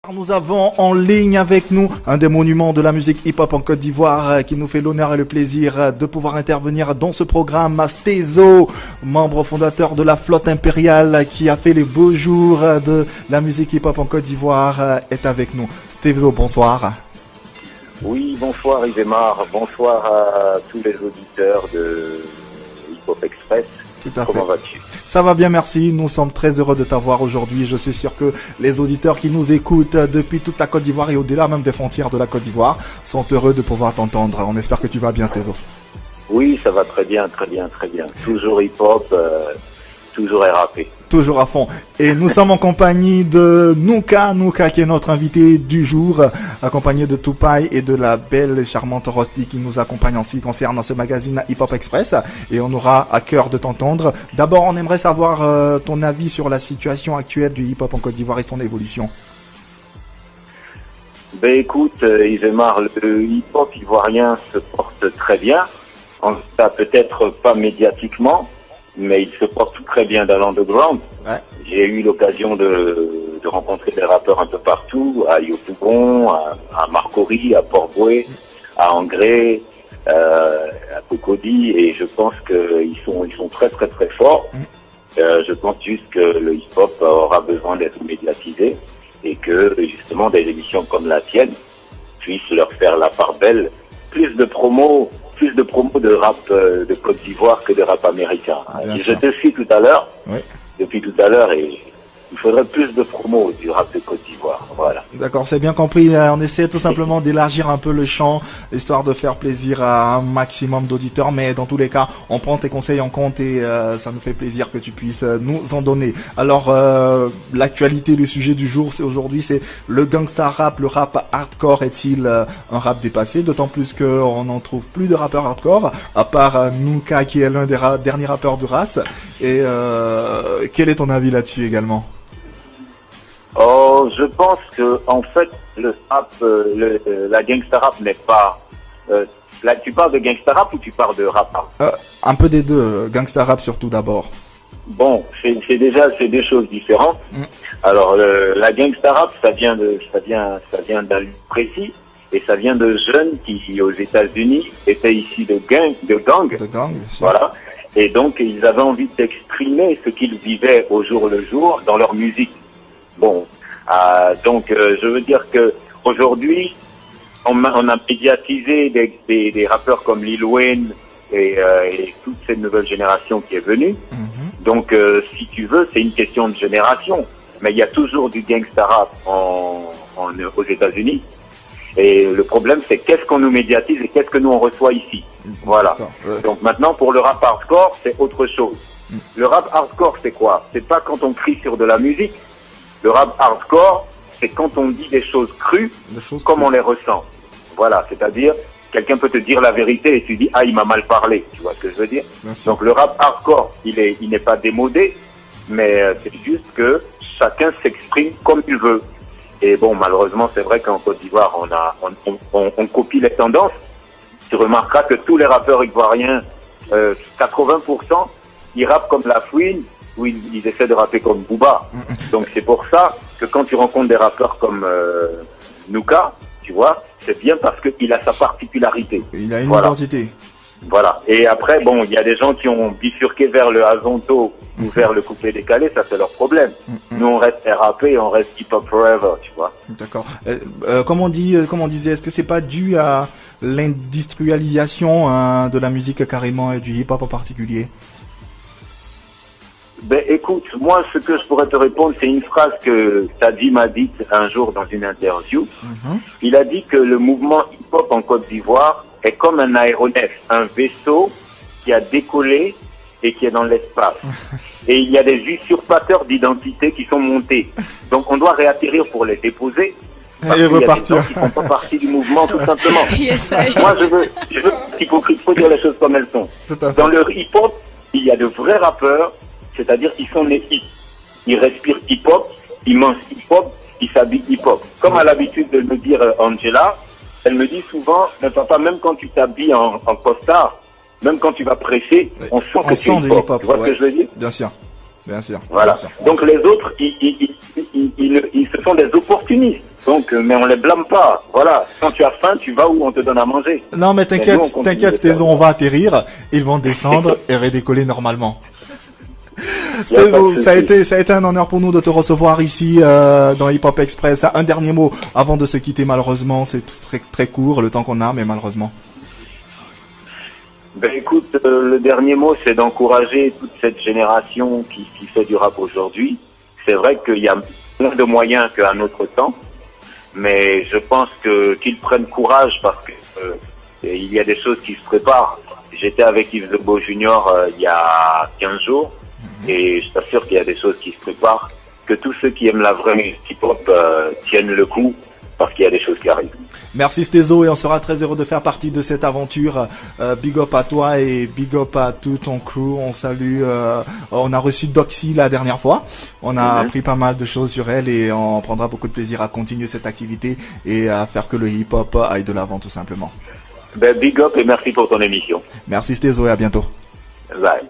Nous avons en ligne avec nous un des monuments de la musique hip-hop en Côte d'Ivoire qui nous fait l'honneur et le plaisir de pouvoir intervenir dans ce programme. Stezo, membre fondateur de la flotte impériale qui a fait les beaux jours de la musique hip-hop en Côte d'Ivoire, est avec nous. Stezo, bonsoir. Oui, bonsoir Yvemar, bonsoir à tous les auditeurs de Hip-Hop Express. Tout à fait. Comment vas-tu? Ça va bien, merci. Nous sommes très heureux de t'avoir aujourd'hui. Je suis sûr que les auditeurs qui nous écoutent depuis toute la Côte d'Ivoire et au-delà même des frontières de la Côte d'Ivoire sont heureux de pouvoir t'entendre. On espère que tu vas bien, Stezo. Oui, ça va très bien, très bien, très bien. Toujours hip-hop, toujours RAP. Toujours à fond. Et nous sommes en compagnie de Nuka qui est notre invité du jour, accompagné de Tupai et de la belle et charmante Rosti qui nous accompagne en ce qui concerne ce magazine Hip Hop Express. Et on aura à cœur de t'entendre. D'abord, on aimerait savoir ton avis sur la situation actuelle du hip hop en Côte d'Ivoire et son évolution. Ben écoute, Yvemar, le hip-hop ivoirien se porte très bien. En tout cas, peut-être pas médiatiquement, mais il se porte très bien dans l'underground. Ouais. J'ai eu l'occasion de rencontrer des rappeurs un peu partout, à Yopougon, à Marcory, à Port-Boué, à Angré, à Cocody, et je pense qu'ils sont très très très forts. Je pense juste que le hip-hop aura besoin d'être médiatisé et que justement des émissions comme la tienne puissent leur faire la part belle. Plus de promos de rap de Côte d'Ivoire que de rap américain. Je te suis tout à l'heure, Oui. depuis tout à l'heure, et il faudrait plus de promos du rap de Côte d'Ivoire. Voilà. D'accord, c'est bien compris. On essaie tout simplement d'élargir un peu le champ, histoire de faire plaisir à un maximum d'auditeurs. Mais dans tous les cas, on prend tes conseils en compte et ça nous fait plaisir que tu puisses nous en donner. Alors, l'actualité, le sujet du jour, c'est aujourd'hui, c'est le gangsta rap, le rap hardcore est-il un rap dépassé? D'autant plus qu'on n'en trouve plus de rappeurs hardcore, à part Nuka qui est l'un des derniers rappeurs de race. Et quel est ton avis là-dessus également? Oh, je pense que en fait le rap, la gangsta rap n'est pas. Là, tu parles de gangsta rap ou tu parles de rap? Un peu des deux, gangsta rap surtout d'abord. Bon, c'est deux choses différentes. Alors la gangsta rap, ça vient d'un lieu précis et ça vient de jeunes qui aux États-Unis étaient issus de gangs. De gang, bien sûr. Voilà. Et donc ils avaient envie d'exprimer ce qu'ils vivaient au jour le jour dans leur musique. Bon, donc je veux dire que aujourd'hui, on a médiatisé des rappeurs comme Lil Wayne et toute cette nouvelle génération qui est venue. Donc, si tu veux, c'est une question de génération. Mais il y a toujours du gangsta rap aux États-Unis. Et le problème, c'est qu'est-ce qu'on nous médiatise et qu'est-ce que nous on reçoit ici. Voilà. Donc maintenant, pour le rap hardcore, c'est autre chose. Le rap hardcore, c'est quoi? C'est pas quand on crie sur de la musique. Le rap hardcore, c'est quand on dit des choses crues, comme on les ressent. Voilà, c'est-à-dire, quelqu'un peut te dire la vérité et tu dis, ah, il m'a mal parlé. Tu vois ce que je veux dire? Donc le rap hardcore, il n'est pas démodé, mais c'est juste que chacun s'exprime comme il veut. Et bon, malheureusement, c'est vrai qu'en Côte d'Ivoire, on copie les tendances. Tu remarqueras que tous les rappeurs ivoiriens, 80%, ils rappent comme La Fouine, où ils essaient de rapper comme Booba. Donc c'est pour ça que quand tu rencontres des rappeurs comme Nuka, tu vois, c'est bien parce qu'il a sa particularité. Il a une identité. Voilà. Et après, bon, il y a des gens qui ont bifurqué vers le Azonto ou vers le coupé décalé, ça c'est leur problème. Nous on reste RAP et on reste hip-hop forever, tu vois. D'accord. Comme on disait, est-ce que c'est pas dû à l'industrialisation de la musique carrément et du hip-hop en particulier? Ben écoute, moi ce que je pourrais te répondre, c'est une phrase que Sadi m'a dite un jour dans une interview. Il a dit que le mouvement hip-hop en Côte d'Ivoire est comme un aéronef, un vaisseau qui a décollé et qui est dans l'espace. Et il y a des usurpateurs d'identité qui sont montés. Donc on doit réatterrir pour les déposer. Parce Et qu'il y a repartir. des gens qui font pas partie du mouvement, tout simplement. Yes, Moi je veux hypocrite, faut dire les choses comme elles sont. Tout à fait. Dans le hip-hop, il y a de vrais rappeurs. C'est-à-dire qu'ils sont nés hip. Ils respirent hip-hop, ils mangent hip-hop, ils s'habillent hip-hop. Comme a l'habitude de me dire Angela, elle me dit souvent, mais papa, même quand tu t'habilles en costard, même quand tu vas prêcher, on sent que tu es hip-hop. Tu vois ce que je veux dire? Bien sûr. Bien sûr. Voilà. Bien sûr. Donc les autres, ils se font des opportunistes. Donc, mais on les blâme pas. Voilà. Quand tu as faim, tu vas où on te donne à manger. Non, mais t'inquiète, Stézo, on va atterrir, ils vont descendre et redécoller normalement. Stézo, ça a été un honneur pour nous de te recevoir ici dans Hip Hop Express. Un dernier mot avant de se quitter, malheureusement, c'est très très court le temps qu'on a, mais malheureusement. Ben écoute, le dernier mot, c'est d'encourager toute cette génération qui fait du rap aujourd'hui. C'est vrai qu'il y a plein de moyens qu'à un autre temps, mais je pense qu'ils prennent courage parce que il y a des choses qui se préparent. J'étais avec Yves Lebeau Junior il y a 15 jours et je t'assure qu'il y a des choses qui se préparent, que tous ceux qui aiment la vraie musique hip-hop tiennent le coup parce qu'il y a des choses qui arrivent. Merci Stézo et on sera très heureux de faire partie de cette aventure. Big up à toi et big up à tout ton crew. On salue. On a reçu Doxy la dernière fois. On a appris pas mal de choses sur elle et on prendra beaucoup de plaisir à continuer cette activité et à faire que le hip-hop aille de l'avant tout simplement. Ben, big up et merci pour ton émission. Merci Stézo et à bientôt. Bye.